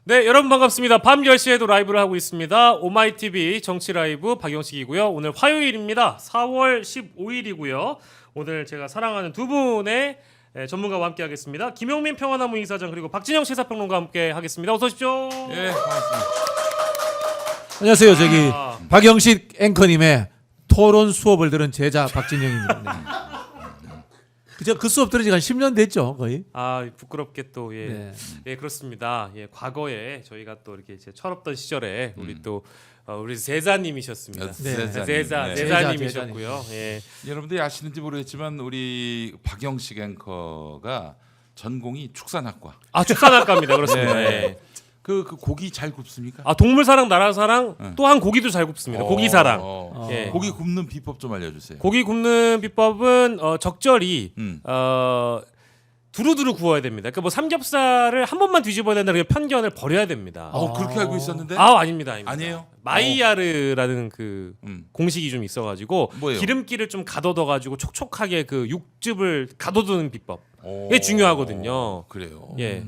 네, 여러분 반갑습니다. 밤 10시에도 라이브를 하고 있습니다. 오마이TV 정치 라이브 박영식이고요. 오늘 화요일입니다. 4월 15일이고요. 오늘 제가 사랑하는 두 분의 전문가와 함께 하겠습니다. 김용민 평화나무 이사장 그리고 박진영 시사평론가와 함께 하겠습니다. 어서 오십시오. 예, 반갑습니다. 안녕하세요. 저기 박영식 앵커님의 토론 수업을 들은 제자 박진영입니다. 네. 그 수업 들은 지가 한 10년 됐죠, 거의. 아, 부끄럽게 또 예. 네. 예, 그렇습니다. 예, 과거에 저희가 또 이렇게 이제 철없던 시절에 우리 또 우리 제자님이셨습니다. 네. 제자님이셨고요. 예. 여러분들이 아시는지 모르겠지만 우리 박영식 앵커가 전공이 축산학과. 아, 축산학과입니다. 그렇습니다. 네. 예. 그 고기 잘 굽습니까? 아, 동물사랑 나라사랑 또한 고기도 잘 굽습니다. 고기사랑. 예. 고기 굽는 비법 좀 알려주세요. 고기 굽는 비법은 적절히 두루두루 구워야 됩니다. 그러니까 뭐 삼겹살을 한 번만 뒤집어야 된다는 편견을 버려야 됩니다. 그렇게 알고 있었는데? 아닙니다. 아니에요? 마이야르라는 그 공식이 좀 있어가지고 뭐예요? 기름기를 좀 가둬둬가지고 촉촉하게 그 육즙을 가둬두는 비법. 이게 중요하거든요. 그래요. 예.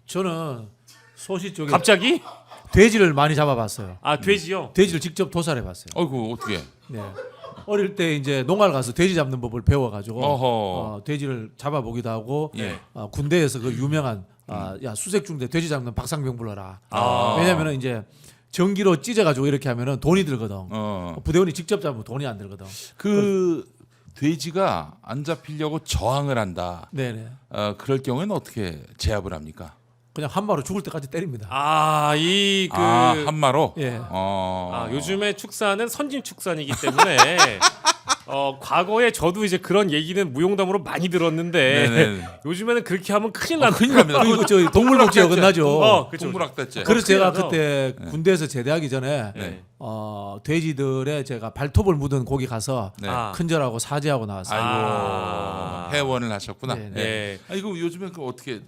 저는 소시 쪽에 갑자기? 돼지를 많이 잡아봤어요. 아, 돼지요? 돼지를 직접 도살해봤어요. 어이구 어떻게? 네. 어릴 때 이제 농가를 가서 돼지 잡는 법을 배워가지고 돼지를 잡아보기도 하고 예. 군대에서 그 유명한 야 수색중대 돼지 잡는 박상병 불러라. 왜냐면은 이제 전기로 찢어가지고 이렇게 하면은 돈이 들거든. 부대원이 직접 잡으면 돈이 안 들거든. 그 돼지가 안 잡히려고 저항을 한다. 네네. 그럴 경우에는 어떻게 제압을 합니까? 그냥 한 마로 죽을 때까지 때립니다. 한마로. 예. 요즘에 축사는 선진 축산이기 때문에 과거에 저도 이제 그런 얘기는 무용담으로 많이 들었는데 네네. 요즘에는 그렇게 하면 큰일 납니다. 큰일 납니다. 그리고 저 동물복지 어긋나죠. 그쵸. 동물학대죄. 그래서 제가 나죠. 그때 군대에서 제대하기 전에 네. 돼지들의 제가 발톱을 묻은 고기 가서 네. 큰절하고 사죄하고 나왔어요. 아이고 회원을 하셨구나. 네, 네. 이거 요즘에 그 어떻게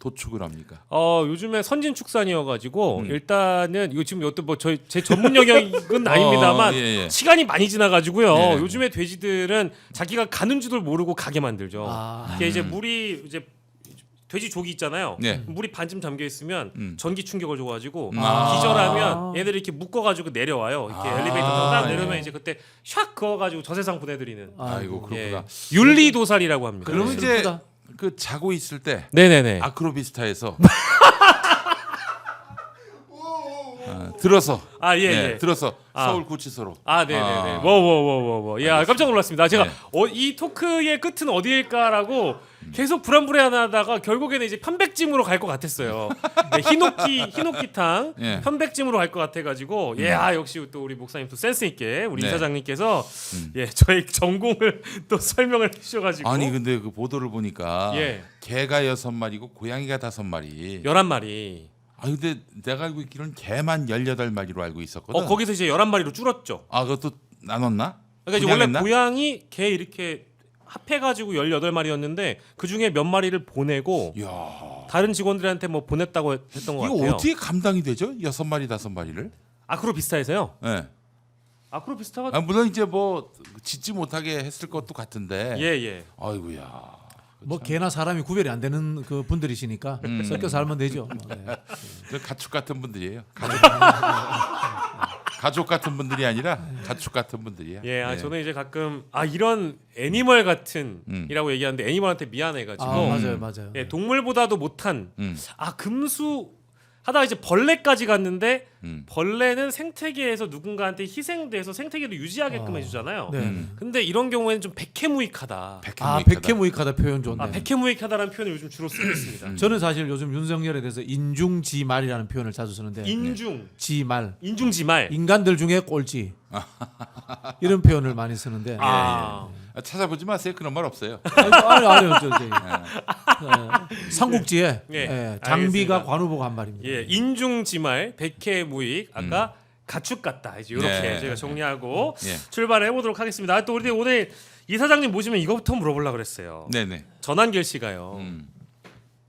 도축을 합니까? 요즘에 선진 축산이어가지고 일단은 이거 지금 여튼 뭐 제 전문 영역은 아닙니다만 예. 시간이 많이 지나가지고요. 네. 요즘에 돼지들은 자기가 가는 줄을 모르고 가게 만들죠. 이게 이제 물이 이제 돼지 조기 있잖아요. 네. 물이 반쯤 잠겨 있으면 전기 충격을 줘가지고 아. 기절하면 얘들이 이렇게 묶어가지고 내려와요. 이렇게 엘리베이터 타고 딱 네. 내려면 이제 그때 샥 그어가지고 저세상 보내드리는 아이고 그렇구나. 윤리도살이라고 합니다. 그러면 이제 슬프다. 그 자고 있을 때 네네네. 아크로비스타에서 들어서 예. 들어서 서울 구치소로. 네네네. 뭐. 야, 깜짝 놀랐습니다. 제가 네. 이 토크의 끝은 어디일까라고 계속 불안불안하다가 결국에는 이제 편백찜으로 갈 것 같았어요. 네, 히노키탕 예. 편백찜으로 갈 것 같아가지고 역시 또 우리 목사님 또 센스 있게 우리 네. 이사장님께서 저희 전공을 또 설명을 해주셔가지고 아니 근데 그 보도를 보니까 예. 개가 6마리고 고양이가 5마리. 11마리. 근데 내가 알고 있기로는 개만 18마리로 알고 있었거든. 거기서 이제 11마리로 줄었죠. 그것도 나눴나? 그러니까 이제 원래 분양했나? 고양이, 개 이렇게 합해가지고 18마리였는데 그 중에 몇 마리를 보내고 이야. 다른 직원들한테 뭐 보냈다고 했던 것 이거 같아요. 어떻게 감당이 되죠? 6마리 5마리를? 아크로비스타에서요? 예. 아크로비스타가 물론 이제 뭐 짓지 못하게 했을 것도 같은데. 예. 아이고야. 뭐 개나 사람이 구별이 안 되는 그 분들이시니까 섞여 살면 되죠. 네. 저 가축 같은 분들이에요. 가족 같은 분들이 아니라 가축 같은 분들이야. 저는 이제 가끔 이런 애니멀 같은이라고 얘기하는데 애니멀한테 미안해가지고 맞아요. 예, 동물보다도 못한 음. 금수 하다가 이제 벌레까지 갔는데 음. 벌레는 생태계에서 누군가한테 희생돼서 생태계를 유지하게끔 해주잖아요. 네. 근데 이런 경우에는 좀 백해무익하다. 백해무익하다 표현 좋네. 백해무익하다라는 표현을 요즘 주로 쓰고 있습니다. 저는 사실 요즘 윤석열에 대해서 인중지말이라는 표현을 자주 쓰는데 지말 인중지말. 인간들 중에 꼴찌 이런 표현을 많이 쓰는데 찾아보지 마세요. 그런 말 없어요. 아니요 삼국지에 예, 장비가 알겠습니다. 관우보가 한 말입니다. 예, 인중지말, 백해무익, 아까 가축 같다. 이제 이렇게 네. 저희가 정리하고 예. 출발해 보도록 하겠습니다. 또 우리 오늘 이사장님 모시면 이거부터 물어보려고 그랬어요. 네네. 전한결 씨가요.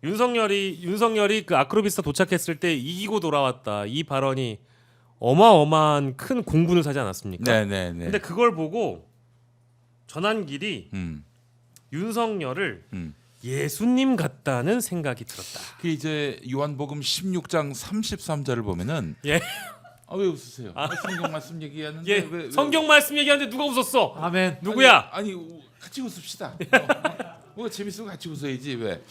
윤석열이 그 아크로비스타 도착했을 때 이기고 돌아왔다. 이 발언이 어마어마한 큰 공분을 사지 않았습니까? 네네네. 근데 그걸 보고 전한길이 윤석열을 예수님 같다는 생각이 들었다. 그 이제 요한복음 16장 33절을 보면은 예. 왜 웃으세요? 성경 말씀 얘기하는데 예. 왜 성경 말씀 얘기하는데 누가 웃었어? 아멘. 누구야? 아니 같이 웃읍시다. 뭐 재밌으면 같이 웃어야지 왜?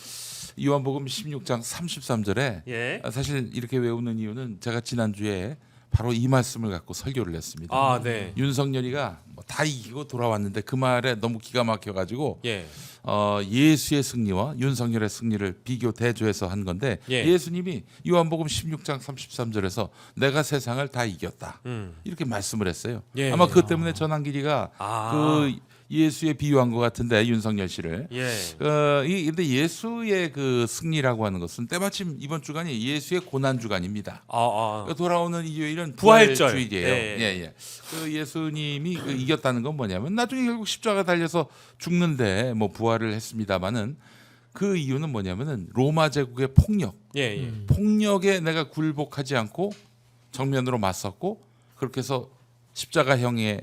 요한복음 16장 33절에 예. 사실 이렇게 외우는 이유는 제가 지난주에 바로 이 말씀을 갖고 설교를 했습니다. 아, 네. 윤석열이가 뭐다 이기고 돌아왔는데 그 말에 너무 기가 막혀가지고 예. 예수의 승리와 윤석열의 승리를 비교 대조해서 한 건데 예. 예수님이 요한복음 16장 33절에서 내가 세상을 다 이겼다 음. 이렇게 말씀을 했어요. 예. 아마 그것 때문에 전한길이가 그 예수에 비유한 것 같은데 윤석열 씨를. 예. 근데 예수의 그 승리라고 하는 것은 때마침 이번 주간이 예수의 고난 주간입니다. 돌아오는 일요일은 부활절. 부활주일이에요. 예. 그 예수님이 그 이겼다는 건 뭐냐면 나중에 결국 십자가 달려서 죽는데 뭐 부활을 했습니다마는 그 이유는 뭐냐면은 로마 제국의 폭력, 예. 폭력에 내가 굴복하지 않고 정면으로 맞섰고 그렇게 해서 십자가형에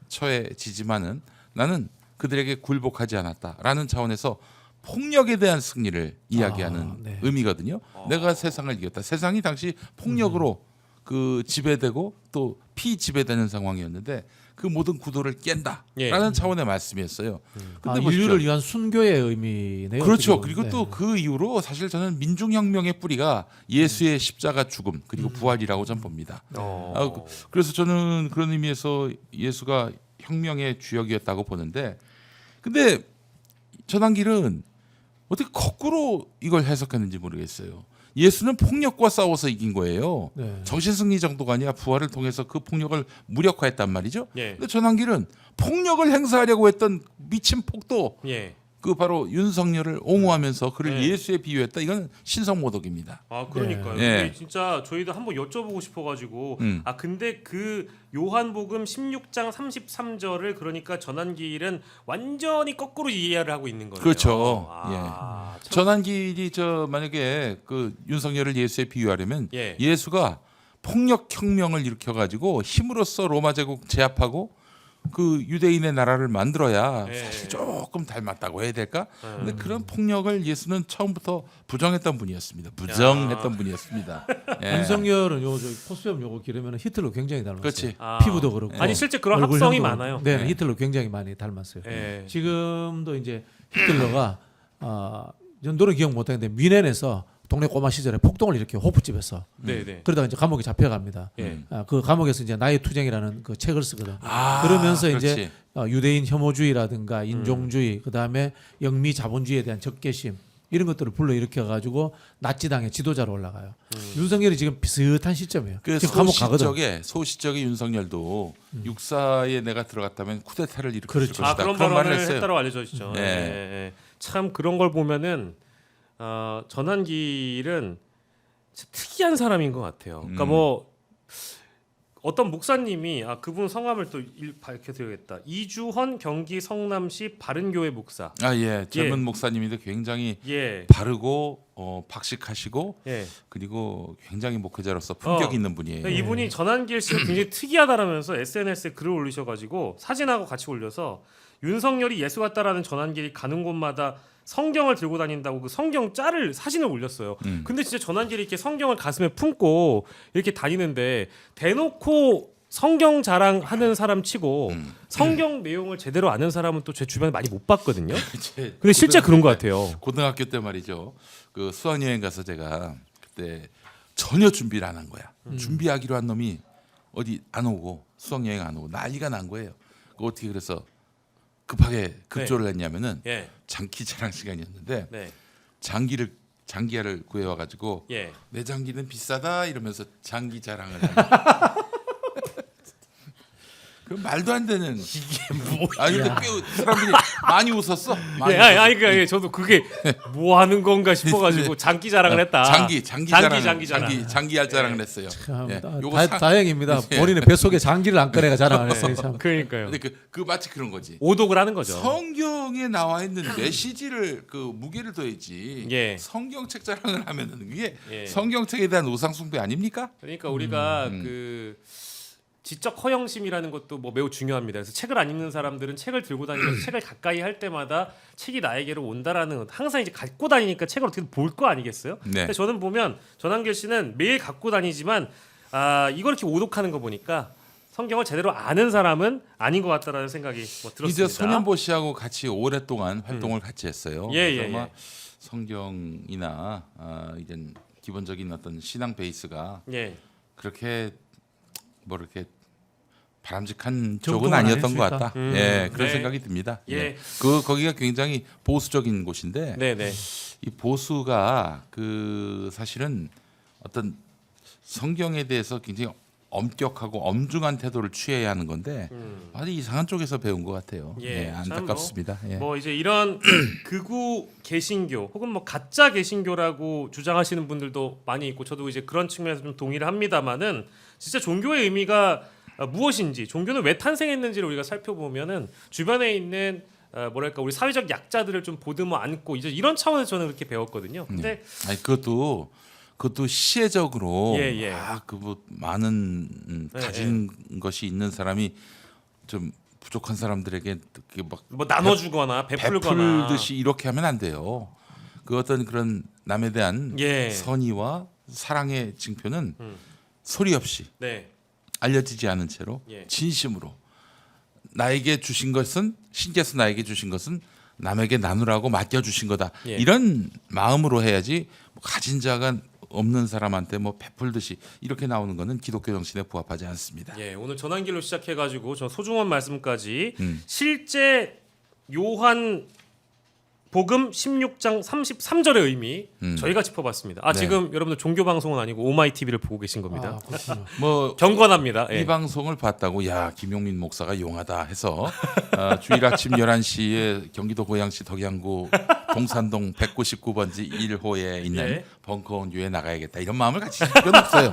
처해지지만은 나는 그들에게 굴복하지 않았다라는 차원에서 폭력에 대한 승리를 이야기하는 네. 의미거든요. 내가 세상을 이겼다. 세상이 당시 폭력으로 그 지배되고 또 피지배되는 상황이었는데 그 모든 구도를 깬다라는 차원의 말씀이었어요. 근데 보십시오. 인류를 위한 순교의 의미네요. 그렇죠. 지금. 그리고 네. 또 그 이후로 사실 저는 민중혁명의 뿌리가 예수의 십자가 죽음 그리고 부활이라고 전 봅니다. 그래서 저는 그런 의미에서 예수가 혁명의 주역이었다고 보는데 근데 전한길은 어떻게 거꾸로 이걸 해석했는지 모르겠어요. 예수는 폭력과 싸워서 이긴 거예요. 네. 정신승리 정도가 아니라 부활을 통해서 그 폭력을 무력화했단 말이죠. 예. 근데 전한길은 폭력을 행사하려고 했던 미친 폭도 예. 그 바로 윤석열을 옹호하면서 그를 네. 예수에 비유했다. 이건 신성모독입니다. 그러니까요. 네. 이게 진짜 저희도 한번 여쭤보고 싶어가지고 근데 그 요한복음 16장 33절을 그러니까 전한길은 완전히 거꾸로 이해를 하고 있는 거예요. 그렇죠. 참. 전한길이 만약에 그 윤석열을 예수에 비유하려면 예. 예수가 폭력 혁명을 일으켜 가지고 힘으로써 로마 제국 제압하고 그 유대인의 나라를 만들어야 예. 사실 조금 닮았다고 해야 될까? 근데 그런 폭력을 예수는 처음부터 부정했던 분이었습니다. 부정했던 분이었습니다. 예. 윤석열은 코스염 요거 기르면 히틀러 굉장히 닮았어요. 그렇지. 피부도 그렇고. 아니 실제 그런 얼굴형도 합성이 그렇고. 많아요. 네, 네. 히틀러 굉장히 많이 닮았어요. 예. 지금도 이제 히틀러가 연도는 기억 못하는데 뮌헨에서 동네 꼬마 시절에 폭동을 일으켜 호프집에서 네네. 그러다가 이제 감옥에 잡혀갑니다. 예. 그 감옥에서 이제 나의 투쟁이라는 그 책을 쓰거든. 그러면서 이제 유대인 혐오주의라든가 인종주의, 그 다음에 영미 자본주의에 대한 적개심 이런 것들을 불러일으켜 가지고 나치당의 지도자로 올라가요. 윤석열이 지금 비슷한 시점이에요. 그 지금 감옥 가거든. 소시적의 윤석열도 육사에 내가 들어갔다면 쿠데타를 일으킬 그렇죠. 것이다. 그런 말을 발언을 했어요. 했다고 알려져 있죠. 네. 예. 참 그런 걸 보면은 전한길은 진짜 특이한 사람인 것 같아요. 그러니까 뭐 어떤 목사님이 그분 성함을 또 밝혀드려야겠다. 이주헌 경기 성남시 바른교회 목사. 젊은 목사님인데 굉장히 예. 바르고 박식하시고 예. 그리고 굉장히 목회자로서 품격 있는 분이에요. 그러니까 이분이 전한길 씨가 굉장히 특이하다라면서 SNS에 글을 올리셔가지고 사진하고 같이 올려서 윤석열이 예수 같다라는 전한길이 가는 곳마다 성경을 들고 다닌다고 그 성경 짤을 사진을 올렸어요. 근데 진짜 전한길이 이렇게 성경을 가슴에 품고 이렇게 다니는데 대놓고 성경 자랑하는 사람 치고 성경 내용을 제대로 아는 사람은 또 제 주변에 많이 못 봤거든요. 근데 실제 그런 것 같아요. 고등학교 때 말이죠. 그 수학여행 가서 제가 그때 전혀 준비를 안 한 거야. 준비하기로 한 놈이 어디 안 오고 수학여행 안 오고 난리가 난 거예요. 어떻게 그래서 급하게 급조를 했냐면은 예. 장기 자랑 시간이었는데 네. 장기야를 구해와 가지고 예. 내 장기는 비싸다 이러면서 장기 자랑을 그 말도 안 되는 이게 뭐야? 아니 근데 꽤 사람들이 많이 웃었어. 많이 예, 웃었어. 아니 그러니까 저도 그게 뭐 하는 건가 싶어가지고 장기 자랑을 했다. 장기 자랑. 장기할 자랑을 했어요. 참, 예. 다행입니다. 본인의 뱃속에 장기를 안 꺼내가 자랑을 했어요. 참. 그러니까요. 근데 그 마치 그런 거지. 오독을 하는 거죠. 성경에 나와 있는 메시지를 그 무게를 둬야지. 예. 성경책 자랑을 하면은 그게 예. 성경책에 대한 우상 숭배 아닙니까? 그러니까 우리가 그 지적 허영심이라는 것도 뭐 매우 중요합니다. 그래서 책을 안 읽는 사람들은 책을 들고 다니면서 책을 가까이 할 때마다 책이 나에게로 온다라는 항상 이제 갖고 다니니까 책을 어떻게 볼 거 아니겠어요? 네. 근데 저는 보면 전한길 씨는 매일 갖고 다니지만 이걸 이렇게 오독하는 거 보니까 성경을 제대로 아는 사람은 아닌 것 같다라는 생각이 뭐 들었습니다. 이제 소년보 씨하고 같이 오랫동안 활동을 같이 했어요. 예, 그래서 예, 아마 예. 성경이나 이제 기본적인 어떤 신앙 베이스가 예. 그렇게 뭐 이렇게 바람직한 정통은 쪽은 아니었던 것 아니었으니까. 같다. 예, 그런 네. 생각이 듭니다. 예. 예. 거기가 굉장히 보수적인 곳인데 네네. 이 보수가 그 사실은 어떤 성경에 대해서 굉장히 엄격하고 엄중한 태도를 취해야 하는 건데 아주 이상한 쪽에서 배운 것 같아요. 예, 예, 참 안타깝습니다. 예. 뭐 이제 이런 극우 개신교 혹은 뭐 가짜 개신교라고 주장하시는 분들도 많이 있고 저도 이제 그런 측면에서 좀 동의를 합니다만은 진짜 종교의 의미가 무엇인지 종교는 왜 탄생했는지를 우리가 살펴보면은 주변에 있는 뭐랄까 우리 사회적 약자들을 좀 보듬어 안고 이제 이런 차원에서 저는 그렇게 배웠거든요. 근데 아니 그것도 시혜적으로 예, 예. 그뭐 많은 가진 것이 있는 사람이 좀 부족한 사람들에게 그게 막 뭐 나눠주거나 베풀거나 베풀듯이 이렇게 하면 안 돼요. 그 어떤 그런 남에 대한 예. 선의와 사랑의 징표는 소리 없이 네. 알려지지 않은 채로 예. 진심으로 나에게 주신 것은 신께서 나에게 주신 것은 남에게 나누라고 맡겨 주신 거다. 예. 이런 마음으로 해야지 뭐 가진 자가 없는 사람한테 뭐 베풀듯이 이렇게 나오는 것은 기독교 정신에 부합하지 않습니다. 예, 오늘 전환길로 시작해가지고 저 소중한 말씀까지 음. 실제 요한 복음 16장 33절의 의미 저희가 짚어봤습니다. 네. 지금 여러분들 종교 방송은 아니고 오마이 TV를 보고 계신 겁니다. 아, 그렇군요. 뭐 경건합니다. 예. 이 방송을 봤다고 야 김용민 목사가 용하다 해서 주일 아침 11시에 경기도 고양시 덕양구 동산동 199번지 1호에 있는 예. 벙커원교에 나가야겠다 이런 마음을 가질 필요는 없어요.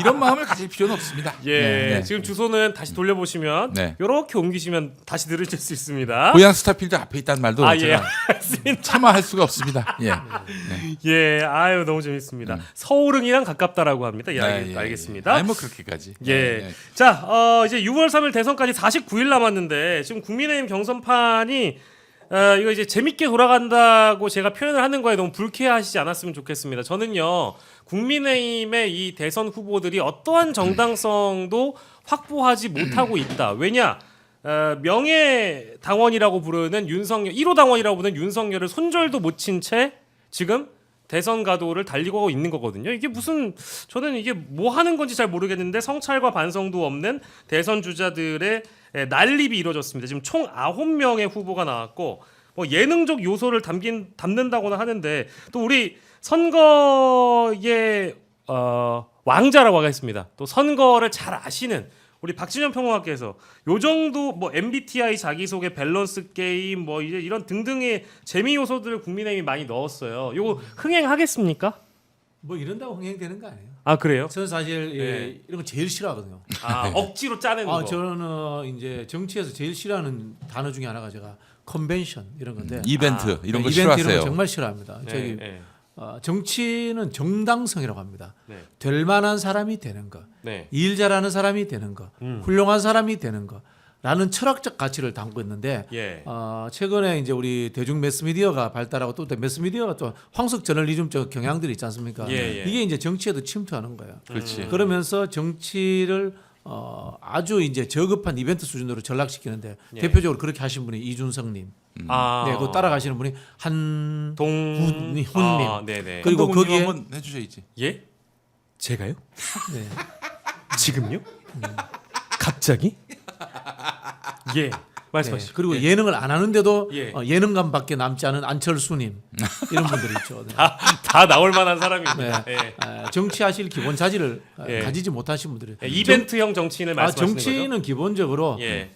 이런 마음을 가질 필요는 없습니다. 예, 네, 네. 지금 주소는 다시 돌려보시면 네. 이렇게 옮기시면 다시 들으실 수 있습니다. 고양 스타필드 앞에 있다는 말도 예, 제가 알겠습니다. 참아할 수가 없습니다. 예. 예, 아유 너무 재밌습니다. 서울흥이랑 가깝다라고 합니다. 예, 알겠습니다. 아니 뭐 그렇게까지. 예. 자, 이제 6월 3일 대선까지 49일 남았는데 지금 국민의힘 경선판이 이거 이제 재밌게 돌아간다고 제가 표현을 하는 거에 너무 불쾌하시지 않았으면 좋겠습니다. 저는요 국민의힘의 이 대선 후보들이 어떠한 정당성도 확보하지 못하고 있다. 왜냐? 명예 당원이라고 부르는 윤석열 1호 당원이라고 부르는 윤석열을 손절도 못 친 채 지금 대선 가도를 달리고 있는 거거든요. 이게 무슨 저는 이게 뭐 하는 건지 잘 모르겠는데 성찰과 반성도 없는 대선 주자들의 난립이 이루어졌습니다. 지금 총 9명의 후보가 나왔고 뭐 예능적 요소를 담는다고는 하는데 또 우리 선거의 왕자라고 하겠습니다. 또 선거를 잘 아시는 우리 박진영 평론가께서 요 정도 뭐 MBTI 자기소개 밸런스 게임 뭐 이제 이런 등등의 재미 요소들을 국민의힘이 많이 넣었어요. 요거 흥행하겠습니까? 뭐 이런다고 흥행되는 거 아니에요? 아 그래요? 저는 사실 네. 이런 거 제일 싫어하거든요. 억지로 짜내는 거. 저는 이제 정치에서 제일 싫어하는 단어 중에 하나가 제가 컨벤션 이런 건데 이벤트 이런 거 이벤트 싫어하세요. 이런 거 정말 싫어합니다. 네, 저기 네, 정치는 정당성이라고 합니다. 네. 될 만한 사람이 되는 거, 네. 일 잘하는 사람이 되는 거, 훌륭한 사람이 되는 거라는 철학적 가치를 담고 있는데 예. 최근에 이제 우리 대중 매스미디어가 발달하고 또 매스미디어가 또 황석 저널리즘적 경향들이 있지 않습니까? 예, 예. 이게 이제 정치에도 침투하는 거예요. 그렇지. 그러면서 정치를 아주 이제 저급한 이벤트 수준으로 전락시키는데 예. 대표적으로 그렇게 하신 분이 이준석님, 네, 그 따라가시는 분이 한훈님, 네네. 그리고 한동훈님 거기에 한번 해주셔야지. 예? 제가요? 네. 지금요? 갑자기? 예. 말씀하시죠. 네, 그리고 예. 예능을 안 하는데도 예. 예능감밖에 남지 않은 안철수님 이런 분들이 있죠. 네. 다 나올 만한 사람입니다. 네. 예. 정치하실 기본 자질을 예. 가지지 못하신 분들이 예, 이벤트형 정치인을 말씀하시는 정치는 거죠? 기본적으로 예.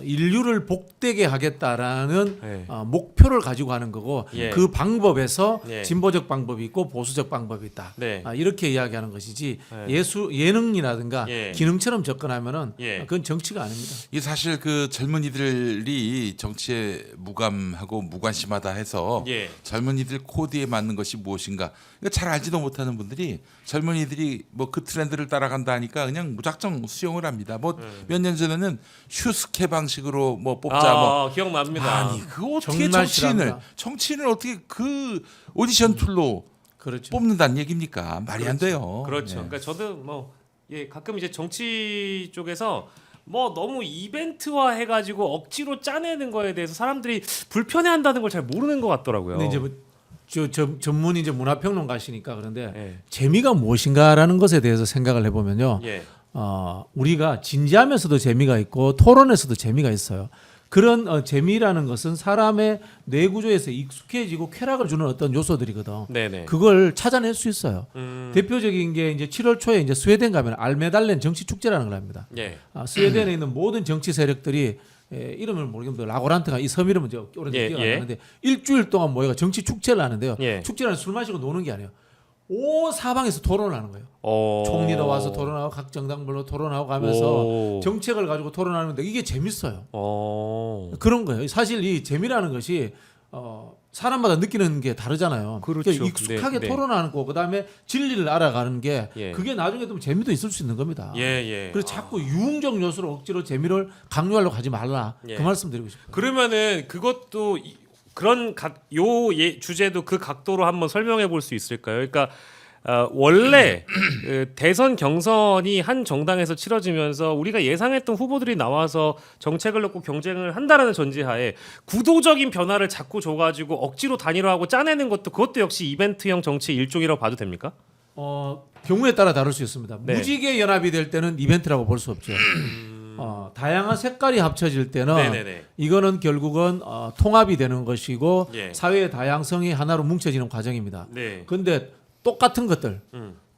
인류를 복되게 하겠다라는 예. 목표를 가지고 하는 거고 예. 그 방법에서 예. 진보적 방법이 있고 보수적 방법이 있다. 네. 이렇게 이야기하는 것이지 예. 예능이라든가 예. 기능처럼 접근하면은 예. 그건 정치가 아닙니다. 이 사실 그 젊은이들 젊은이들이 정치에 무감하고 무관심하다 해서 예. 젊은이들 코드에 맞는 것이 무엇인가 이거 잘 알지도 못하는 분들이 젊은이들이 뭐 그 트렌드를 따라간다 하니까 그냥 무작정 수용을 합니다. 뭐 몇 년 전에는 슈스케 방식으로 뭐 뽑자 뭐 기억납니다. 아니 그거 어떻게 정말 정치인을 어떻게 그 오디션 툴로 그렇죠. 뽑는다는 얘기입니까? 말이 안 돼요. 그렇죠. 예. 그러니까 저도 가끔 이제 정치 쪽에서 뭐 너무 이벤트화 해가지고 억지로 짜내는 거에 대해서 사람들이 불편해한다는 걸 잘 모르는 것 같더라고요. 근데 이제 전문이 이제 문화평론가시니까 그런데 예. 재미가 무엇인가라는 것에 대해서 생각을 해보면요. 예. 우리가 진지하면서도 재미가 있고 토론에서도 재미가 있어요. 그런 재미라는 것은 사람의 뇌 구조에서 익숙해지고 쾌락을 주는 어떤 요소들이거든. 네네. 그걸 찾아낼 수 있어요. 음. 대표적인 게 이제 7월 초에 이제 스웨덴 가면 알메달렌 정치 축제라는 걸 합니다. 예. 스웨덴에 있는 모든 정치 세력들이 이름을 모르겠는데 라고란트가 이 섬 이름은 오래전 예, 기억 안 예. 나는데 일주일 동안 모여가 정치 축제를 하는데요. 예. 축제는 술 마시고 노는 게 아니에요. 온 사방에서 토론을 하는 거예요. 총리도 와서 토론하고 각 정당별로 토론하고 가면서 오. 정책을 가지고 토론하는데 이게 재밌어요. 어. 그런 거예요. 사실 이 재미라는 것이 사람마다 느끼는 게 다르잖아요. 그렇죠. 그러니까 익숙하게 네, 네. 토론하는 거, 그다음에 진리를 알아가는 게 예. 그게 나중에 좀 재미도 있을 수 있는 겁니다. 예. 그래서 자꾸 유흥적 요소로 억지로 재미를 강요하려고 하지 말라. 예. 그 말씀 드리고 싶어요. 그러면은 그것도 그런 주제도 그 각도로 한번 설명해 볼 수 있을까요? 그러니까 원래 그 대선 경선이 한 정당에서 치러지면서 우리가 예상했던 후보들이 나와서 정책을 놓고 경쟁을 한다라는 전제하에 구도적인 변화를 자꾸 줘가지고 억지로 단일화하고 짜내는 그것도 역시 이벤트형 정치의 일종이라고 봐도 됩니까? 경우에 따라 다를 수 있습니다. 네. 무지개 연합이 될 때는 이벤트라고 볼 수 없죠. 다양한 색깔이 합쳐질 때는 네네네. 이거는 결국은 통합이 되는 것이고 예. 사회의 다양성이 하나로 뭉쳐지는 과정입니다. 네. 근데 똑같은 것들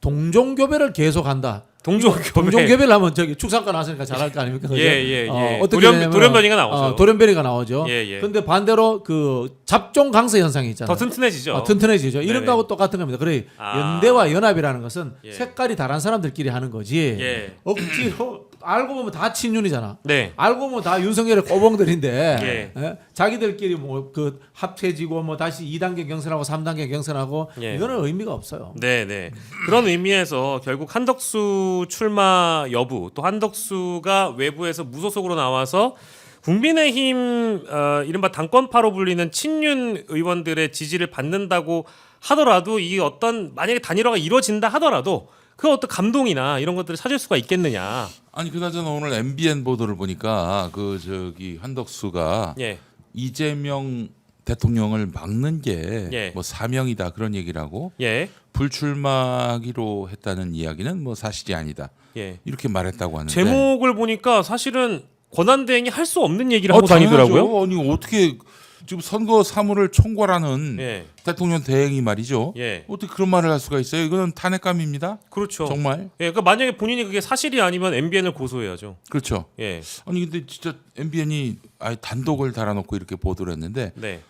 동종교배를 계속한다. 동종교배. 동종교배를 하면 저기 축산과 나왔으니까 잘할 거 아닙니까? 그죠? 예. 어떻게 되냐면, 돌연변이가 나오죠. 돌연변이가 나오죠. 예. 근데 반대로 그 잡종 강세 현상이 있잖아요. 더 튼튼해지죠. 튼튼해지죠. 이런 네네. 거하고 똑같은 겁니다. 그래 아. 연대와 연합이라는 것은 예. 색깔이 다른 사람들끼리 하는 거지. 예. 억지로 알고 보면 다 친윤이잖아. 네. 알고 보면 다 윤석열의 꼬봉들인데 예. 자기들끼리 뭐 그 합쳐지고 뭐 다시 2단계 경선하고 3단계 경선하고 예. 이거는 의미가 없어요. 네. 그런 의미에서 결국 한덕수 출마 여부 또 한덕수가 외부에서 무소속으로 나와서 국민의힘 이른바 당권파로 불리는 친윤 의원들의 지지를 받는다고 하더라도 이 어떤 만약에 단일화가 이루어진다 하더라도 그 어떤 감동이나 이런 것들을 찾을 수가 있겠느냐. 아니 그나저나 오늘 MBN 보도를 보니까 그 저기 한덕수가 예. 이재명 대통령을 막는 게 예. 뭐 사명이다 그런 얘기라고 예. 불출마하기로 했다는 이야기는 뭐 사실이 아니다 예. 이렇게 말했다고 하는데 제목을 보니까 사실은 권한대행이 할 수 없는 얘기를 하고 다니더라고요. 당연하죠. 아니 어떻게 지금 선거 사무를 총괄하는 예. 대통령 대행이 말이죠. 예. 어떻게 그런 말을 할 수가 있어요? 이거는 탄핵감입니다. 그렇죠. 정말 예. 그러니까 만약에 본인이 그게 사실이 아니면 MBN을 고소해야죠. 그렇죠. 예. 아니 근데 진짜 MBN이 아예 단독을 달아놓고 이렇게 보도를 했는데 네.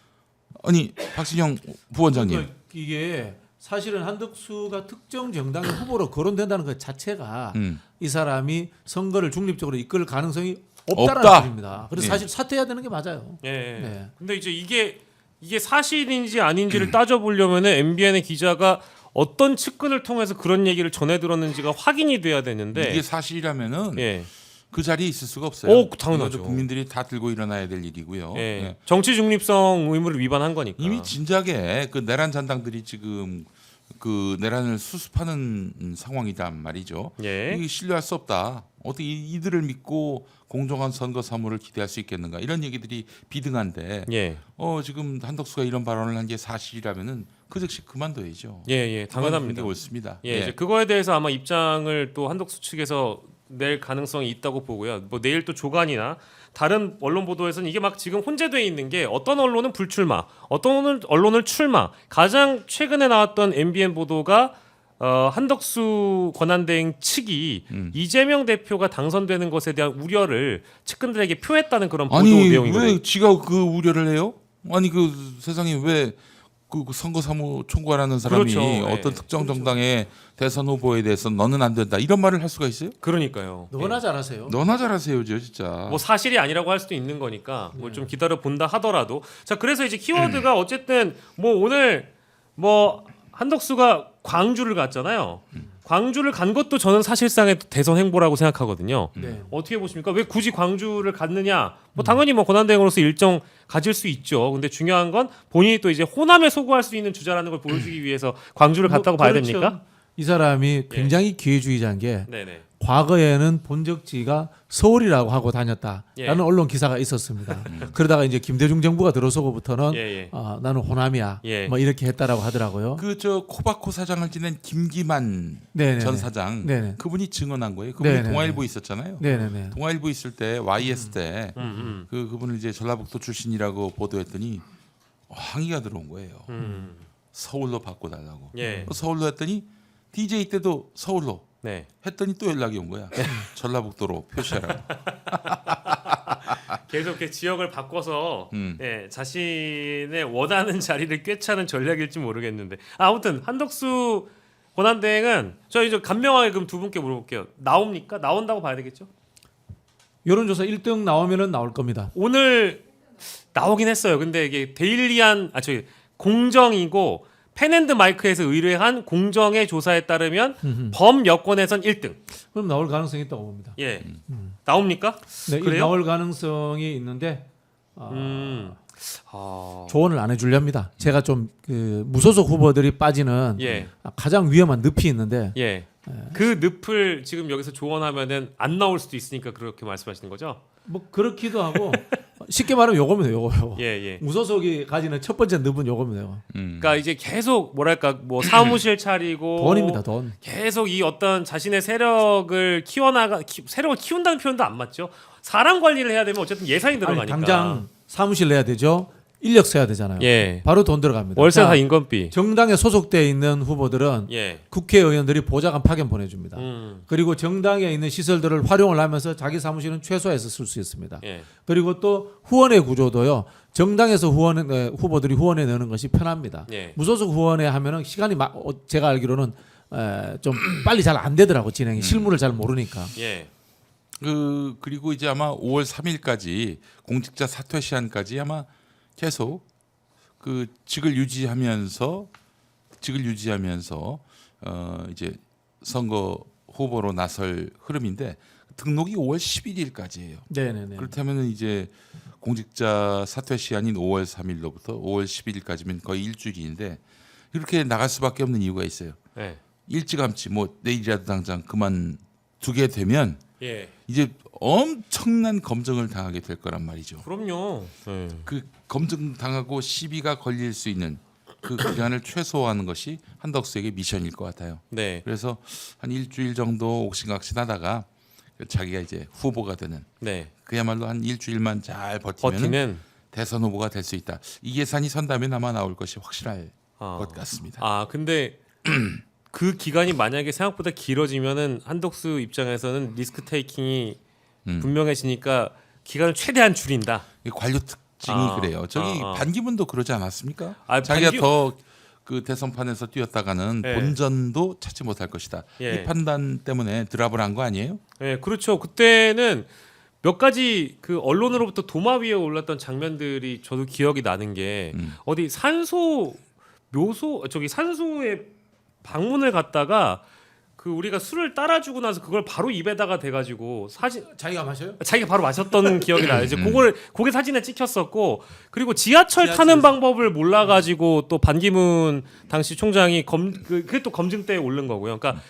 아니 박신영 부원장님 그러니까 이게 사실은 한덕수가 특정 정당의 후보로 거론된다는 것 자체가 이 사람이 선거를 중립적으로 이끌 가능성이 없다라는 없다. 소리입니다. 그래서 예. 사실 사퇴해야 되는 게 맞아요. 예. 네. 근데 이제 이게 사실인지 아닌지를 따져보려면은 MBN의 기자가 어떤 측근을 통해서 그런 얘기를 전해 들었는지가 확인이 돼야 되는데 이게 사실이라면은 예. 그 자리에 있을 수가 없어요. 오, 당연하죠. 이것도 국민들이 다 들고 일어나야 될 일이고요. 예. 예. 정치 중립성 의무를 위반한 거니까. 이미 진작에 그 내란 잔당들이 지금 그 내란을 수습하는 상황이란 말이죠. 예. 이게 신뢰할 수 없다. 어떻게 이들을 믿고 공정한 선거 사무를 기대할 수 있겠는가? 이런 얘기들이 비등한데 예. 지금 한덕수가 이런 발언을 한 게 사실이라면은 그 즉시 그만둬야죠. 예. 당연합니다. 게 옳습니다. 예. 이제 그거에 대해서 아마 입장을 또 한덕수 측에서 낼 가능성이 있다고 보고요. 뭐 내일 또 조간이나 다른 언론 보도에서는 이게 막 지금 혼재돼 있는 게 어떤 언론은 불출마, 어떤 언론은 출마. 가장 최근에 나왔던 MBN 보도가 한덕수 권한대행 측이 이재명 대표가 당선되는 것에 대한 우려를 측근들에게 표했다는 그런 보도 아니 내용이거든요. 왜 지가 그 우려를 해요? 아니 그 세상에 왜 그 선거사무 총괄하는 사람이 그렇죠. 어떤 네. 특정 정당의 대선 후보에 대해서 너는 안 된다 이런 말을 할 수가 있어요? 그러니까요. 너나 잘하세요. 너나 잘하세요, 진짜. 뭐 사실이 아니라고 할 수도 있는 거니까 뭐 좀 기다려 본다 하더라도 자 그래서 이제 키워드가 어쨌든 뭐 오늘 뭐 한덕수가 광주를 갔잖아요. 광주를 간 것도 저는 사실상의 대선 행보라고 생각하거든요. 네. 어떻게 보십니까? 왜 굳이 광주를 갔느냐? 뭐 당연히 뭐 권한대행으로서 일정 가질 수 있죠. 근데 중요한 건 본인이 또 이제 호남에 소구할 수 있는 주자라는 걸 보여주기 위해서 광주를 갔다고 봐야 그렇죠. 됩니까? 이 사람이 굉장히 기회주의자인 게 네네. 과거에는 본적지가 서울이라고 하고 다녔다라는 예. 언론 기사가 있었습니다. 그러다가 이제 김대중 정부가 들어서고부터는 예. 나는 호남이야. 예. 뭐 이렇게 했다라고 하더라고요. 그 저 코바코 사장을 지낸 김기만 네네네. 전 사장 네네. 그분이 증언한 거예요. 그분이 네네네. 동아일보 있었잖아요. 네네네. 동아일보 있을 때 YS 때 그분을 이제 전라북도 출신이라고 보도했더니 항의가 들어온 거예요. 서울로 바꿔달라고. 예. 서울로 했더니 DJ 때도 서울로 네. 했더니 또 연락이 온 거야. 전라북도로 표시하라고. 계속 이렇게 지역을 바꿔서 음. 예, 자신의 원하는 자리를 꿰차는 전략일지 모르겠는데 아무튼 한덕수 권한대행은 저희 저 간명하게 그럼 두 분께 물어볼게요. 나옵니까? 나온다고 봐야 되겠죠? 여론조사 1등 나오면은 나올 겁니다. 오늘 나오긴 했어요. 근데 이게 데일리한 저기 공정이고 펜앤드 마이크에서 의뢰한 공정의 조사에 따르면 범 여권에선 1등. 그럼 나올 가능성이 있다고 봅니다. 예. 나옵니까? 네, 그래요? 나올 가능성이 있는데 조언을 안 해주렵니다. 제가 좀 그 무소속 후보들이 빠지는 예. 가장 위험한 늪이 있는데 예. 그 늪을 지금 여기서 조언하면은 안 나올 수도 있으니까 그렇게 말씀하시는 거죠? 뭐 그렇기도 하고 쉽게 말하면 요겁니다. 요거. 예, 예. 무소속이 가지는 첫 번째 늪은 요겁니다. 그러니까 이제 계속 뭐랄까 뭐 사무실 차리고 돈입니다. 돈. 계속 이 어떤 자신의 세력을 세력을 키운다는 표현도 안 맞죠. 사람 관리를 해야 되면 어쨌든 예산이 아니, 들어가니까. 당장 사무실 내야 되죠. 인력 써야 되잖아요. 예. 바로 돈 들어갑니다. 월세 자, 다 인건비. 정당에 소속돼 있는 후보들은 예. 국회의원들이 보좌관 파견 보내줍니다. 음. 그리고 정당에 있는 시설들을 활용을 하면서 자기 사무실은 최소화해서 쓸 수 있습니다. 예. 그리고 또 후원회 구조도요. 정당에서 후보들이 후원해 내는 것이 편합니다. 예. 무소속 후원회 하면은 시간이 제가 알기로는 좀 빨리 잘 안 되더라고 진행이 실무를 잘 모르니까. 예. 그리고 이제 아마 5월 3일까지 공직자 사퇴 시한까지 아마 계속 그 직을 유지하면서 이제 선거 후보로 나설 흐름인데 등록이 5월 11일까지예요. 네네네. 그렇다면 이제 공직자 사퇴 시한인 5월 3일로부터 5월 11일까지면 거의 일주일인데 이렇게 나갈 수밖에 없는 이유가 있어요. 예. 일찌감치 뭐 내일이라도 당장 그만두게 되면 예. 이제 엄청난 검증을 당하게 될 거란 말이죠. 그럼요. 예. 그 검증 당하고 시비가 걸릴 수 있는 그 기간을 최소화하는 것이 한덕수에게 미션일 것 같아요. 네. 그래서 한 일주일 정도 옥신각신하다가 자기가 이제 후보가 되는 네. 그야말로 한 일주일만 잘 버티면 버티는 대선 후보가 될 수 있다. 이 예산이 선다면 아마 나올 것이 확실할 것 같습니다. 아 근데 그 기간이 만약에 생각보다 길어지면은 한덕수 입장에서는 리스크 테이킹이 분명해지니까 기간을 최대한 줄인다. 이 관료 특징이 그래요. 저기 아. 반기문도 그러지 않았습니까? 아, 자기가 더 그 대선판에서 뛰었다가는 예. 본전도 찾지 못할 것이다. 예. 이 판단 때문에 드랍을 한 거 아니에요? 네, 그렇죠. 그때는 몇 가지 그 언론으로부터 도마 위에 올랐던 장면들이 저도 기억이 나는 게 어디 산소에 방문을 갔다가 그 우리가 술을 따라주고 나서 그걸 바로 입에다가 대가지고 사진 자기가 마셔요? 자기가 바로 마셨던 기억이 나요. 이제 그게 사진에 찍혔었고 그리고 지하철 타는 방법을 몰라가지고 또 반기문 당시 총장이 그게 또 검증대에 오른 거고요. 그러니까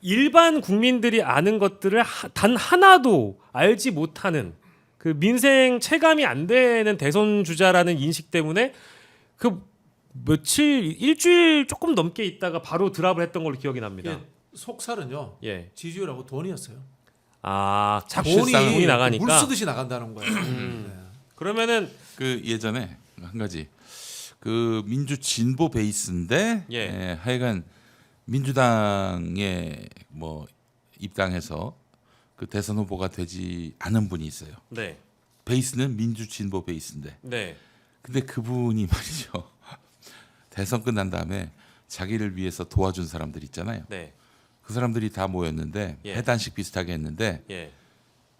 일반 국민들이 아는 것들을 단 하나도 알지 못하는 그 민생 체감이 안 되는 대선 주자라는 인식 때문에 그 일주일 조금 넘게 있다가 바로 드랍을 했던 걸로 기억이 납니다. 예, 속살은요. 예. 지지율하고 돈이었어요. 아, 자꾸 돈이 돈이 나가니까. 물 쓰듯이 나간다는 거예요. 네. 그러면은 그 예전에 한 가지 그 민주 진보 베이스인데 예. 예, 하여간 민주당에 뭐 입당해서 그 대선 후보가 되지 않은 분이 있어요. 네. 베이스는 민주 진보 베이스인데 네. 근데 그분이 말이죠. 대선 끝난 다음에 자기를 위해서 도와준 사람들 있잖아요. 네. 그 사람들이 다 모였는데 예. 해단식 비슷하게 했는데 예.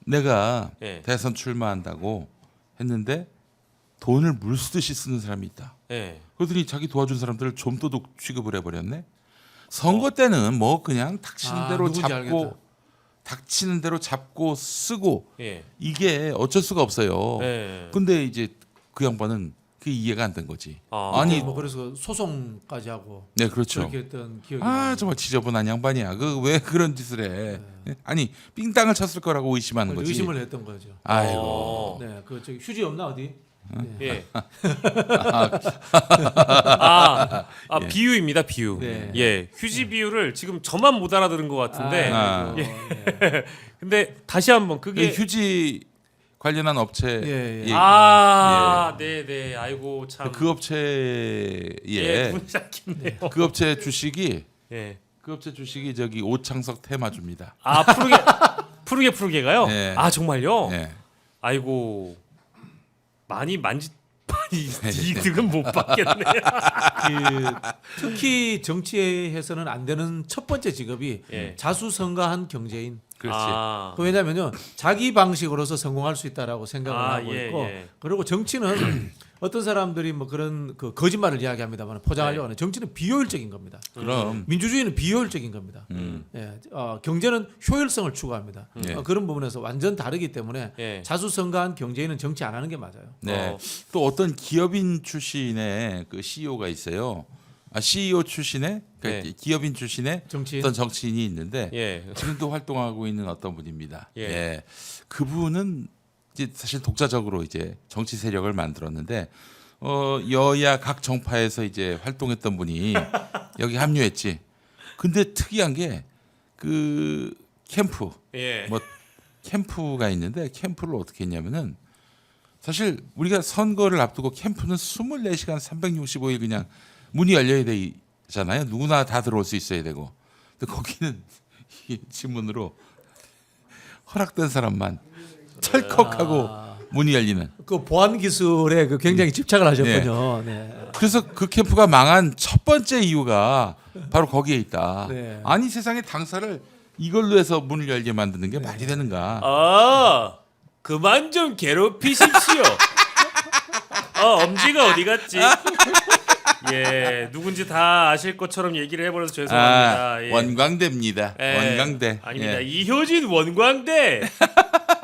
내가 예. 대선 출마한다고 했는데 돈을 물쓰듯이 쓰는 사람이 있다. 예. 그러더니 자기 도와준 사람들을 좀도둑 취급을 해버렸네. 선거 때는 뭐 그냥 닥치는 대로 누군지 잡고 알겠다. 닥치는 대로 잡고 쓰고 예. 이게 어쩔 수가 없어요. 예. 근데 이제 그 양반은 그게 이해가 안 된 거지. 아니, 아니, 뭐 그래서 소송까지 하고 네 그렇죠. 그렇게 했던 기억이 아 나요. 정말 지저분한 양반이야. 그 왜 그런 짓을 해? 아니 삥땅을 쳤을 거라고 의심하는 거지. 의심을 했던 거죠. 아이고. 네, 그 저기 휴지 없나 어디? 네. 예. 비유입니다, 비유. 네. 예. 휴지 비유를 지금 저만 못 알아들은 것 같은데. 아. 네. 근데 다시 한번 그 그게 휴지 관련한 업체 예, 예. 네, 네. 아이고 참. 그 업체에 예, 문이 작겠네요. 그 업체 주식이 예. 그 업체 주식이 저기 오창석 테마주입니다. 아, 푸르게가요? 네. 아, 정말요? 네. 아이고. 많이 이득은 못 받겠네. 특히 정치에서는 안 되는 첫 번째 직업이 예. 자수성가한 경제인. 그렇지. 그 왜냐면요 자기 방식으로서 성공할 수 있다라고 생각을 아, 하고 예, 있고 예. 그리고 정치는 어떤 사람들이 뭐 그런 그 거짓말을 이야기합니다만 포장하려고 하는 정치는 비효율적인 겁니다. 그럼 민주주의는 비효율적인 겁니다. 예, 경제는 효율성을 추구합니다. 예. 그런 부분에서 완전 다르기 때문에 예. 자수성가한 경제인은 정치 안 하는 게 맞아요. 네. 또 어떤 기업인 출신의 그 CEO가 있어요. CEO 출신의 그러니까 네. 기업인 출신의 정치인. 어떤 정치인이 있는데 예. 지금도 활동하고 있는 어떤 분입니다. 예. 예. 그분은 이제 사실 독자적으로 이제 정치 세력을 만들었는데 여야 각 정파에서 이제 활동했던 분이 여기 합류했지. 근데 특이한 게 그 캠프 예. 뭐 캠프가 있는데 캠프를 어떻게 했냐면은 사실 우리가 선거를 앞두고 캠프는 24시간 365일 그냥 문이 열려야 되잖아요. 누구나 다 들어올 수 있어야 되고. 근데 거기는 이 지문으로 허락된 사람만 철컥하고 문이 열리는. 그 보안 기술에 그 굉장히 집착을 하셨군요. 네. 그래서 그 캠프가 망한 첫 번째 이유가 바로 거기에 있다. 네. 아니 세상에 당사를 이걸로 해서 문을 열게 만드는 게 말이 되는가? 그만 좀 괴롭히십시오. 엄지가 어디 갔지? 예, 누군지 다 아실 것처럼 얘기를 해버려서 죄송합니다. 예. 원광대입니다. 예. 원광대. 아닙니다. 예. 이효진 원광대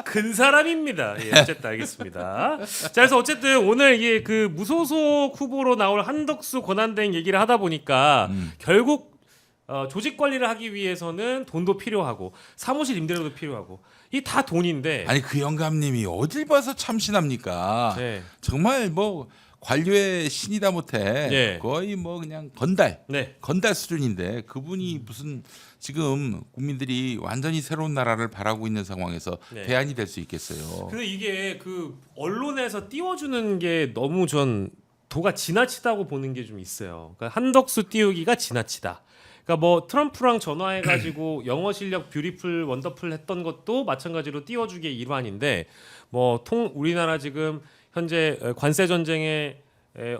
큰 사람입니다. 예, 어쨌든 알겠습니다. 자, 그래서 어쨌든 오늘 이게 그 무소속 후보로 나올 한덕수 권한대행 얘기를 하다 보니까 결국 조직 관리를 하기 위해서는 돈도 필요하고 사무실 임대료도 필요하고 이 다 돈인데. 아니 그 영감님이 어딜 봐서 참신합니까? 네. 정말 뭐 관료의 신이다 못해 예. 거의 뭐 그냥 네. 건달 수준인데 그분이 무슨 지금 국민들이 완전히 새로운 나라를 바라고 있는 상황에서 네. 대안이 될 수 있겠어요. 근데 이게 그 언론에서 띄워주는 게 너무 전 도가 지나치다고 보는 게 좀 있어요. 그러니까 한덕수 띄우기가 지나치다. 그러니까 뭐 트럼프랑 전화해가지고 영어 실력 뷰티풀 원더풀 했던 것도 마찬가지로 띄워주기의 일환인데 뭐 우리나라 지금 현재 관세 전쟁에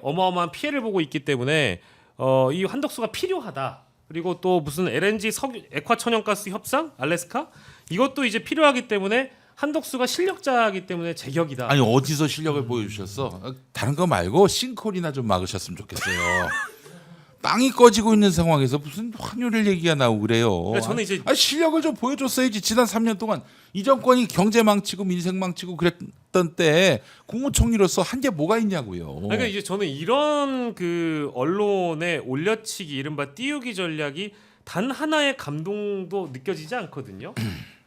어마어마한 피해를 보고 있기 때문에 이 한덕수가 필요하다. 그리고 또 무슨 LNG 액화 천연가스 협상 알래스카 이것도 이제 필요하기 때문에 한덕수가 실력자이기 때문에 제격이다. 아니 어디서 실력을 보여주셨어? 다른 거 말고 싱크홀이나 좀 막으셨으면 좋겠어요. 땅이 꺼지고 있는 상황에서 무슨 환율을 얘기가 나오고 그래요. 그러니까 저는 이제 실력을 좀 보여줬어야지. 지난 3년 동안 이 정권이 경제 망치고 민생 망치고 그랬던 때 국무총리로서 한 게 뭐가 있냐고요. 그러니까 이제 저는 이런 그 언론의 올려치기 이른바 띄우기 전략이 단 하나의 감동도 느껴지지 않거든요.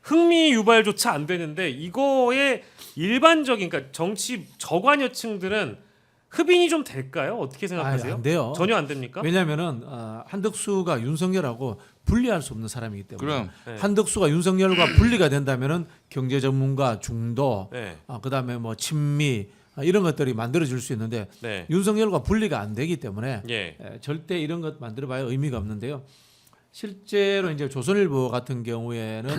흥미 유발조차 안 되는데 이거에 일반적인 그러니까 정치 저관여층들은 흡인이 좀 될까요? 어떻게 생각하세요? 안 돼요. 전혀 안 됩니까? 왜냐하면은 한덕수가 윤석열하고 분리할 수 없는 사람이기 때문에 그럼. 네. 한덕수가 윤석열과 분리가 된다면은 경제 전문가 중도, 네. 그다음에 뭐 친미 이런 것들이 만들어질 수 있는데 네. 윤석열과 분리가 안 되기 때문에 예. 절대 이런 것 만들어봐야 의미가 없는데요. 실제로 이제 조선일보 같은 경우에는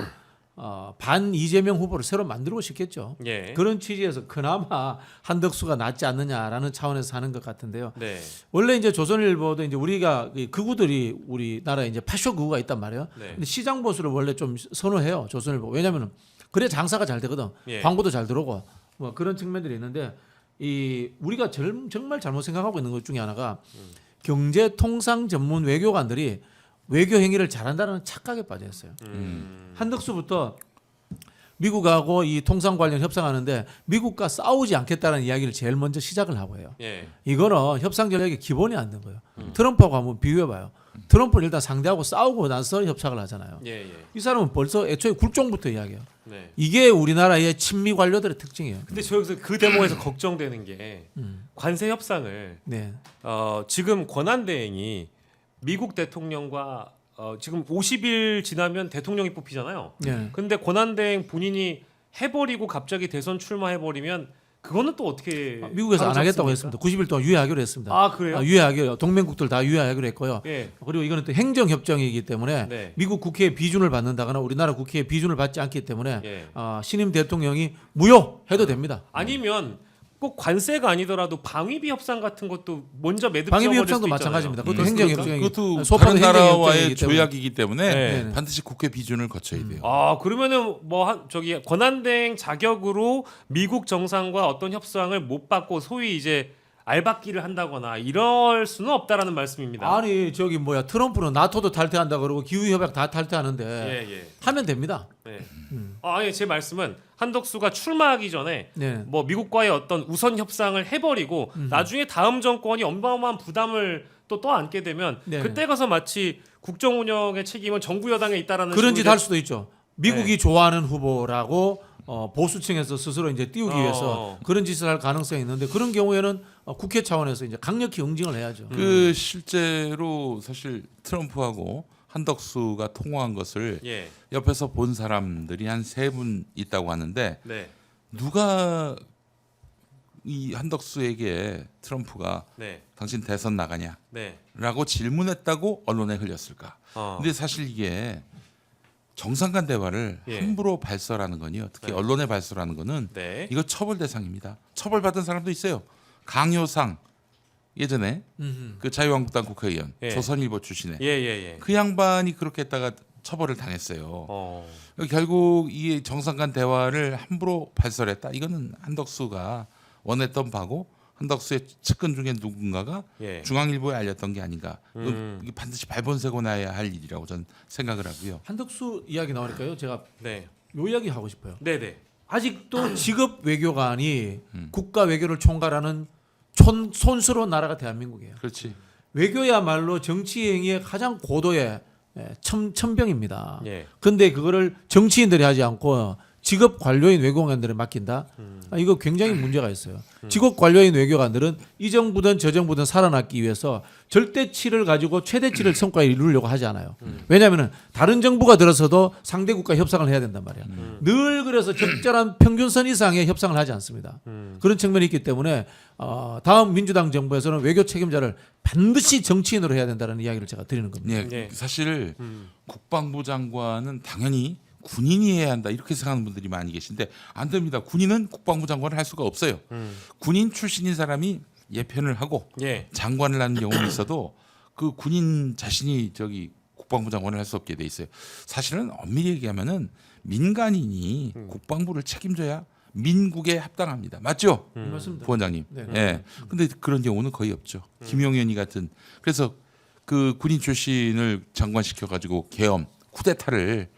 반 이재명 후보를 새로 만들고 싶겠죠. 예. 그런 취지에서 그나마 한덕수가 낫지 않느냐라는 차원에서 하는 것 같은데요. 네. 원래 이제 조선일보도 이제 우리가 이 극우들이 우리나라에 이제 파쇼 극우가 있단 말이에요. 네. 근데 시장 보수를 원래 좀 선호해요. 조선일보. 왜냐면은 그래 장사가 잘 되거든. 예. 광고도 잘 들어오고 뭐 그런 측면들이 있는데 이 우리가 정말 잘못 생각하고 있는 것 중에 하나가 경제 통상 전문 외교관들이 외교 행위를 잘한다는 착각에 빠져 있어요. 한덕수부터 미국하고 이 통상 관련 협상하는데 미국과 싸우지 않겠다는 이야기를 제일 먼저 시작을 하고 해요. 예. 이거는 협상 전략의 기본이 안 된 거예요. 트럼프하고 한번 비교해봐요. 트럼프는 일단 상대하고 싸우고 나서 협상을 하잖아요. 예. 예. 이 사람은 벌써 애초에 굴종부터 이야기해요. 네. 이게 우리나라의 친미 관료들의 특징이에요. 근데 저 여기서 그 대목에서 걱정되는 게 관세 협상을 네. 지금 권한대행이 미국 대통령과 지금 50일 지나면 대통령이 뽑히잖아요. 네. 근데 권한대행 본인이 해버리고 갑자기 대선 출마해버리면 그거는 또 어떻게 미국에서 안 하겠다고 하겠습니까? 했습니다. 90일 동안 유예하기로 했습니다. 아 그래요? 유예하기로 동맹국들 다 유예하기로 했고요. 예. 그리고 이거는 또 행정협정이기 때문에 네. 미국 국회의 비준을 받는다거나 우리나라 국회의 비준을 받지 않기 때문에 예. 신임 대통령이 무효해도 됩니다. 아니면 꼭 관세가 아니더라도 방위비 협상 같은 것도 먼저 매듭 방위비 지어버릴 협상도 수도 마찬가지입니다. 있잖아요. 그것도 행정협정이 그것도 소파는 다른 나라와의 행정협정이기 때문에. 조약이기 때문에 네. 반드시 국회 비준을 거쳐야 돼요. 아 그러면은 저기 권한대행 자격으로 미국 정상과 어떤 협상을 못 받고 소위 이제 알박기를 한다거나 이럴 수는 없다라는 말씀입니다. 아니 저기 뭐야 트럼프는 나토도 탈퇴한다 그러고 기후 협약 다 탈퇴하는데 예. 하면 됩니다. 네. 아니 제 말씀은 한덕수가 출마하기 전에 네. 뭐 미국과의 어떤 우선 협상을 해버리고 나중에 다음 정권이 어마어마한 부담을 또 떠안게 되면 네. 그때 가서 마치 국정 운영의 책임은 정부 여당에 있다라는 그런 짓 식으로 할 수도 있죠. 미국이 좋아하는 후보라고 보수층에서 스스로 이제 띄우기 위해서 그런 짓을 할 가능성이 있는데 그런 경우에는 국회 차원에서 이제 강력히 응징을 해야죠. 그 실제로 사실 트럼프하고 한덕수가 통화한 것을 예. 옆에서 본 사람들이 한 3분 있다고 하는데 네. 누가 이 한덕수에게 트럼프가 네. 당신 대선 나가냐? 네. 라고 질문했다고 언론에 흘렸을까? 근데 사실 이게 정상 간 대화를 예. 함부로 발설하는 거니요. 특히 네. 언론에 발설하는 거는 네. 이거 처벌 대상입니다. 처벌받은 사람도 있어요. 강효상 예전에 그 자유한국당 국회의원 예. 조선일보 출신의 예. 그 양반이 그렇게 했다가 처벌을 당했어요. 어. 결국 이 정상 간 대화를 함부로 발설했다. 이거는 한덕수가 원했던 바고 한덕수의 측근 중에 누군가가 예. 중앙일보에 알렸던 게 아닌가. 이게 반드시 발본세고 나야 할 일이라고 저는 생각을 하고요. 한덕수 이야기 나오니까요. 제가 네. 요 이야기 하고 싶어요. 네. 아직도 직업 외교관이 국가 외교를 총괄하는 손스러운 나라가 대한민국이에요. 그렇지. 외교야말로 정치 행위의 가장 고도의 천병입니다. 예. 근데 그거를 정치인들이 하지 않고 직업 관료인 외교관들에 맡긴다. 이거 굉장히 문제가 있어요. 직업 관료인 외교관들은 이 정부든 저 정부든 살아남기 위해서 절대치를 가지고 최대치를 성과에 이루려고 하지 않아요. 왜냐하면 다른 정부가 들어서도 상대 국가 협상을 해야 된단 말이야. 늘 그래서 적절한 평균선 이상의 협상을 하지 않습니다. 그런 측면이 있기 때문에 다음 민주당 정부에서는 외교 책임자를 반드시 정치인으로 해야 된다는 이야기를 제가 드리는 겁니다. 네, 예. 사실 국방부 장관은 당연히 군인이 해야 한다 이렇게 생각하는 분들이 많이 계신데 안 됩니다. 군인은 국방부 장관을 할 수가 없어요. 군인 출신인 사람이 예편을 하고 예. 장관을 하는 경우는 있어도 그 군인 자신이 저기 국방부 장관을 할 수 없게 돼 있어요. 사실은 엄밀히 얘기하면은 민간인이 국방부를 책임져야 민국에 합당합니다. 맞죠? 맞습니다. 부원장님. 네. 예. 근데 그런 경우는 거의 없죠. 김용현이 같은 그래서 그 군인 출신을 장관시켜 가지고 계엄 쿠데타를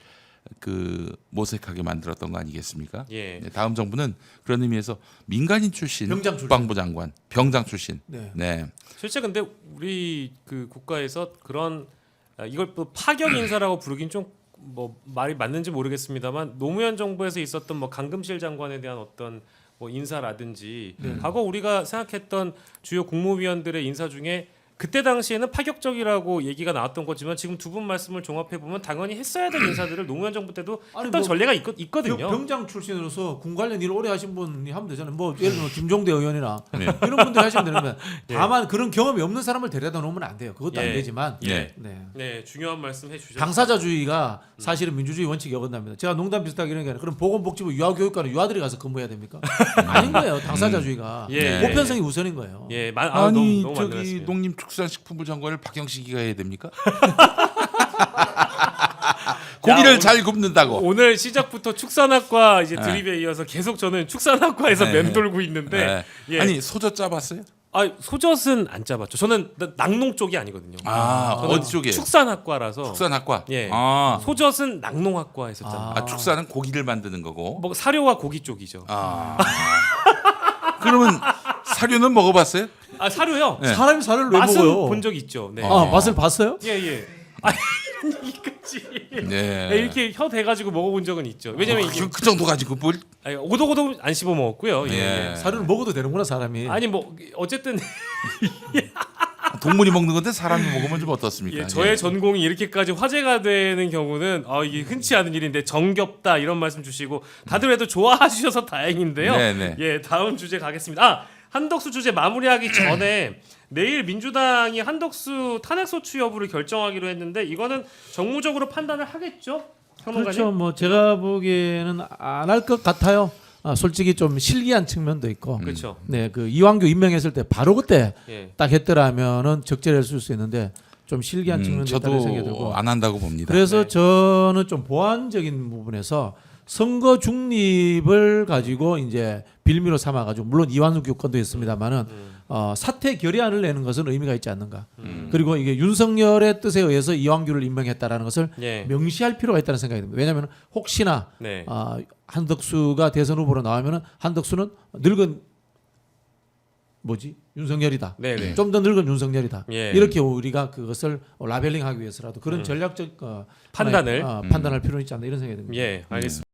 그 모색하게 만들었던 거 아니겠습니까? 예. 네, 다음 정부는 그런 의미에서 민간인 출신 병장 출신. 국방부 장관, 병장 출신. 네. 네. 실제 근데 우리 그 국가에서 그런 이걸 또 파격 인사라고 부르긴 좀 뭐 말이 맞는지 모르겠습니다만 노무현 정부에서 있었던 뭐 강금실 장관에 대한 어떤 뭐 인사라든지 과거 우리가 생각했던 주요 국무위원들의 인사 중에 그때 당시에는 파격적이라고 얘기가 나왔던 거지만 지금 두 분 말씀을 종합해 보면 당연히 했어야 될 인사들을 노무현 정부 때도 아니, 했던 뭐 전례가 있거든요. 병장 출신으로서 군 관련 일 오래 하신 분이 하면 되잖아요. 뭐 예를 들면 김종대 의원이나 네. 이런 분들이 하시면 되는데 다만 그런 경험이 없는 사람을 데려다 놓으면 안 돼요. 그것도 예. 안 되지만 예. 네. 네, 중요한 말씀 해주셨습니다. 당사자주의가 사실은 민주주의 원칙이 어긋납니다. 제가 농담 비슷하게 이런 게 아니라 그럼 보건복지부 유아교육과는 유아들이 가서 근무해야 됩니까? 아닌 거예요. 당사자주의가 예. 보편성이 우선인 거예요. 예, 아니 너무 저기 만들었어요. 농림축산식품부 장관을 박영식이가 해야 됩니까? 고기를 오늘- 잘 굽는다고. 오늘 시작부터 축산학과 이제 네. 드립에 이어서 계속 저는 축산학과에서 네. 맴돌고 있는데 네. 예. 아니 소젓 짜봤어요? 소젓은 안 짜봤죠. 저는 낙농 쪽이 아니거든요. 아 저는 어디 쪽이에요? 축산학과라서 축산학과. 예. 아, 소젓은 낙농학과에서 짰는데 아 축산은 고기를 만드는 거고. 뭐 사료와 고기 쪽이죠. 아. 그러면 사료는 먹어봤어요? 사료요? 네. 사람이 살을 왜 맛은 먹어요? 본 적 있죠. 네. 아 맛을 봤어요? 예. 이런 얘기까지. 네. 네, 이렇게 혀 대가지고 먹어본 적은 있죠. 왜냐면 이게 그 정도 가지고 뭘? 아니, 오독오독 안 씹어 먹었고요. 예. 예. 사료를 먹어도 되는구나 사람이. 아니 뭐 어쨌든 동물이 먹는 건데 사람이 먹으면 좀 어떻습니까? 예, 저의 전공이 이렇게까지 화제가 되는 경우는 이게 흔치 않은 일인데 정겹다 이런 말씀 주시고 다들 그래도 좋아하셔서 다행인데요. 네네. 예, 다음 주제 가겠습니다. 한덕수 주제 마무리하기 전에 내일 민주당이 한덕수 탄핵소추 여부를 결정하기로 했는데 이거는 정무적으로 판단을 하겠죠? 평론가님? 그렇죠. 뭐 제가 보기에는 안 할 것 같아요. 솔직히 좀 실기한 측면도 있고. 그렇죠. 네, 그 이완규 임명했을 때 바로 그때 예. 딱 했더라면은 적절했을 수 있는데 좀 실기한 측면도 있다는 생각이 저도 들고. 안 한다고 봅니다. 그래서 네. 저는 좀 보완적인 부분에서 선거 중립을 가지고 이제 빌미로 삼아 가지고 물론 이완수 교권도 있습니다만은 사퇴 결의안을 내는 것은 의미가 있지 않는가. 그리고 이게 윤석열의 뜻에 의해서 이완규를 임명했다라는 것을 예. 명시할 필요가 있다는 생각이 듭니다. 왜냐하면 혹시나 네. 한덕수가 대선 후보로 나오면은 한덕수는 늙은 윤석열이다. 네네. 좀 더 늙은 윤석열이다. 예. 이렇게 우리가 그것을 라벨링하기 위해서라도 그런 전략적 판단을 판단할 필요는 있지 않나 이런 생각이 듭니다. 예, 알겠습니다.